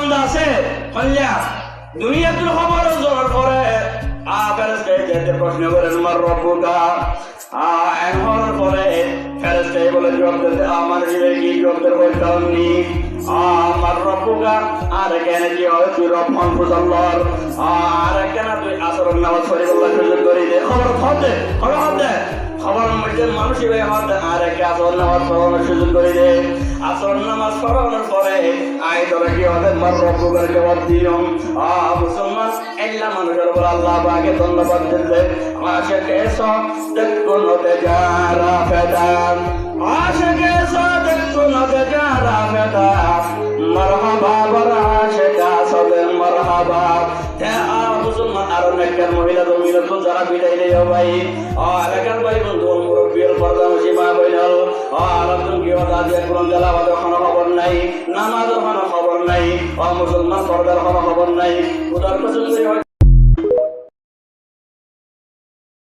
বান্দা আছে কল্যা দুনিয়াতে খবর জোর করে ফেরেশতা যেতে প্রশ্ন করেন মার রব্বুকা এমন পরে ফেরেশতা বলে জবাব দিতে আমার জীবে কি জবাব বলতামনি আমার রব্বুকা আর কেন কি হয় তুই রহমান ফুজাল্লার আর কেন তুই আসরের নামাজ পড়ে আল্লাহ সুযোগ করে দে খবর হতে খবর মধ্যে মানুষ আর একে আসর নামাজ পড়ানোর সুযোগ করে দে আসর নামাজ পড়ানোর পরে আই তোরা কি হবে মার রব্বুকার জবাব দিও মুসলমান এল্লা মানুষের উপর আল্লাহ পাকে ধন্যবাদ দিতে আশিকে সাদেক কোনতে যারা ফেদান আশিকে সাদেক কোনতে যারা ফেদান মারহাবা বরা আশিকা সাদেক মারহাবা তে মুসলমান আর নেককার মহিলা জমিন তো যারা বিদায় দেয় ভাই এলাকার ভাই বন্ধু মুরব্বীর পর্দা সীমা বইনাল আর তুমি কি কথা দিয়ে কোরআন তেলাওয়াতের কোনো খবর নাই নামাজের কোনো খবর নাই মুসলমান পর্দার কোনো খবর নাই উদার পছন্দ